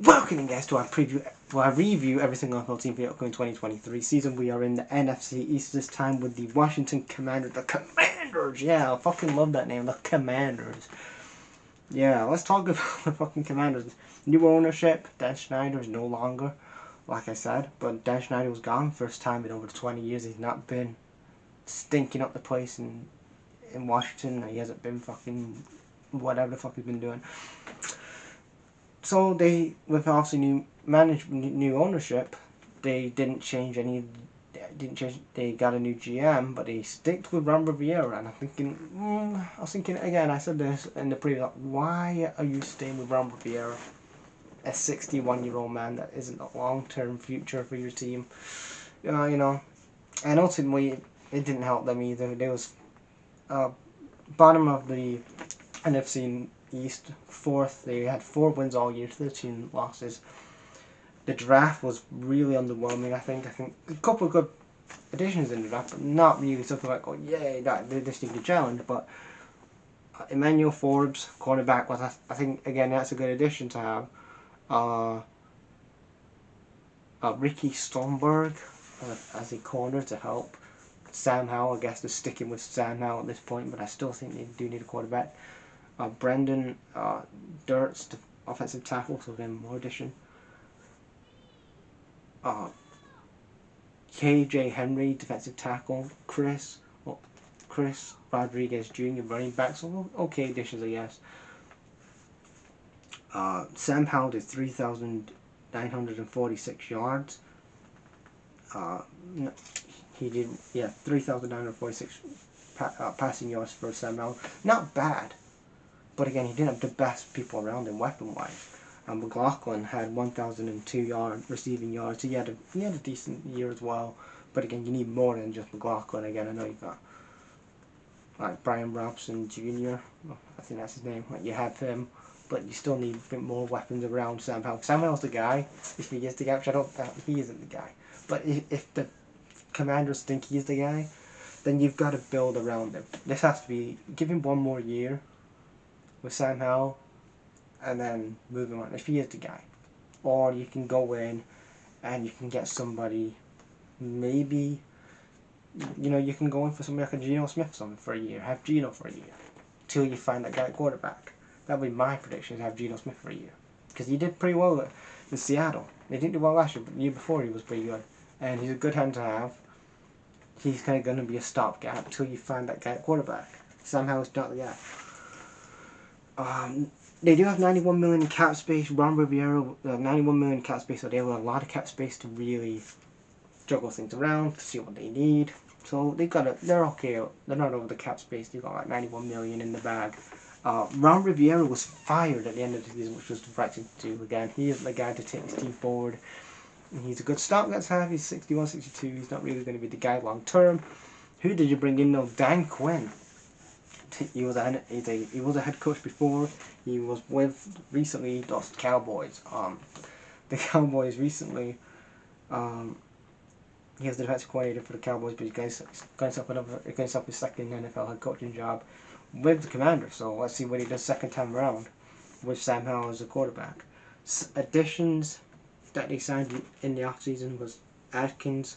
Welcome in, guys, to our review every single NFL team for the upcoming 2023 season. We are in the NFC East this time with the Washington Commanders. The Commanders, yeah, I fucking love that name, the Commanders. Yeah, let's talk about the fucking Commanders. New ownership. Dan Snyder is no longer, like I said, but Dan Snyder was gone. First time in over 20 years he's not been stinking up the place in Washington. He hasn't been fucking whatever the fuck he's been doing. So they, with obviously new management, new ownership, they didn't change any. They got a new GM, but they sticked with Ron Rivera. And I'm thinking, I was thinking again. I said this in the previous. Why are you staying with Ron Rivera, a 61-year-old man that isn't a long-term future for your team? You know. And ultimately, it didn't help them either. They was bottom of the NFC East, fourth. They had 4 wins all year, 13 losses. The draft was really underwhelming. I think a couple of good additions in the draft, but not really something like, oh yay, they just need to challenge. But Emmanuel Forbes, cornerback, was I think again that's a good addition to have. Ricky Stomberg as a corner to help. Sam Howell, I guess they're sticking with Sam Howell at this point, but I still think they do need a quarterback. Brendan Dirts, the offensive tackle, so again more addition. KJ Henry, defensive tackle. Chris Rodriguez Jr., running back. So okay additions, I guess. Sam Howell did 3,946 yards. He did 3,946 passing yards for Sam Howell. Not bad. But again, he didn't have the best people around him weapon-wise. McLaughlin had 1,002 receiving yards. He had a decent year as well. But again, you need more than just McLaughlin. Again, I know you've got like Brian Robson Jr. I think that's his name. Like, you have him, but you still need a bit more weapons around Sam Howell. Sam Howell's the guy. If he is the guy, which I don't think he isn't the guy. But if the Commanders think he's the guy, then you've got to build around him. This has to be, give him 1 more year with Sam Howell, and then move him on if he is the guy. Or you can go in and you can get somebody, maybe, you can go in for somebody like a Geno Smith or something for a year. Have Geno for a year till you find that guy at quarterback. That would be my prediction, to have Geno Smith for a year, because he did pretty well in Seattle. They didn't do well last year, but the year before he was pretty good, and he's a good hand to have. He's kind of going to be a stopgap till you find that guy at quarterback. Somehow it's not the guy. They do have 91 million in cap space. Ron Rivera, 91 million in cap space, so they have a lot of cap space to really juggle things around, to see what they need. So they're okay. They're not over the cap space. They've got like 91 million in the bag. Ron Rivera was fired at the end of the season, which was the right thing to do. Again, he is the guy to take his team forward. And he's a good stopgap to have. He's 61, 62. He's not really going to be the guy long term. Who did you bring in though? Dan Quinn. He was a head coach before. He was with recently the Cowboys. The Cowboys recently. He was the defensive coordinator for the Cowboys, but he got himself his second NFL head coaching job with the Commanders. So let's see what he does second time around with Sam Howell as a quarterback. Additions that they signed in the offseason was Atkins,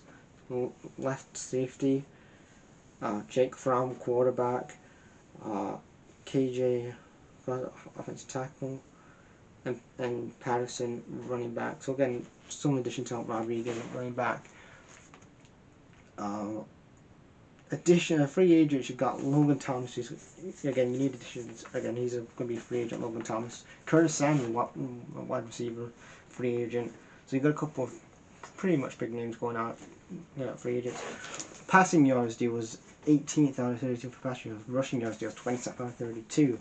left safety, Jake Fromm, quarterback, KJ, offensive tackle, and Patterson, running back. So again, some addition to Rodriguez, running back. Free agents, you've got Logan Thomas. Again, you need additions. Again, he's going to be a free agent, Logan Thomas. Curtis Samuel, wide receiver, free agent. So you've got a couple of pretty much big names going out, free agents. Passing yards deal was 18th out of 32 for passing yards. Rushing yards deal was 27th out of 32.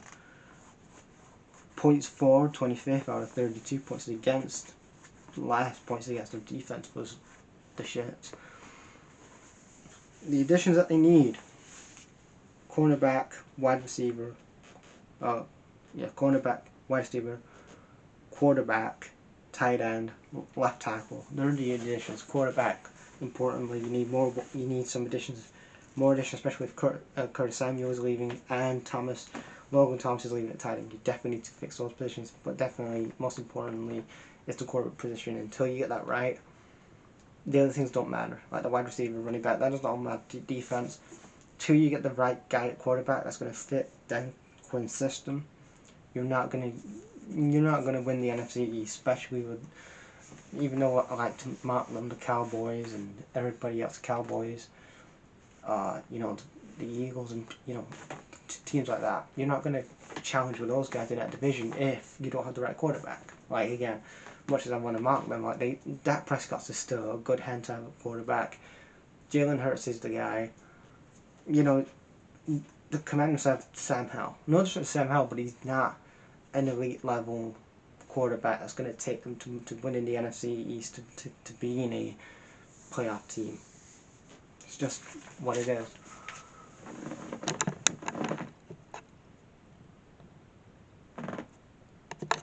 Points for 25th out of 32. Points against. Last points against their defense was the shit. The additions that they need: cornerback, wide receiver, cornerback, wide receiver, quarterback, tight end, left tackle. They're the additions. Quarterback, importantly, you need more. You need some additions, more additions, especially with Curtis Samuel is leaving and Logan Thomas is leaving at tight end. You definitely need to fix those positions, but definitely, most importantly, is the quarterback position. Until you get that right, the other things don't matter. Like the wide receiver, running back, that does not matter. Defense. Till you get the right guy at quarterback that's going to fit Dan Quinn's system, you're not gonna win the NFC East, especially with, even though I like to mark them, the Cowboys and everybody else, Cowboys, you know, the Eagles and, you know, teams like that. You're not gonna challenge with those guys in that division if you don't have the right quarterback. Like, again, much as I want to mark them, like Dak Prescott's is still a good hand to have a quarterback. Jalen Hurts is the guy. You know, the Commanders have Sam Howell. No disrespect to Sam Howell, but he's not an elite level quarterback that's going to take them to winning the NFC East, to being a playoff team. It's just what it is.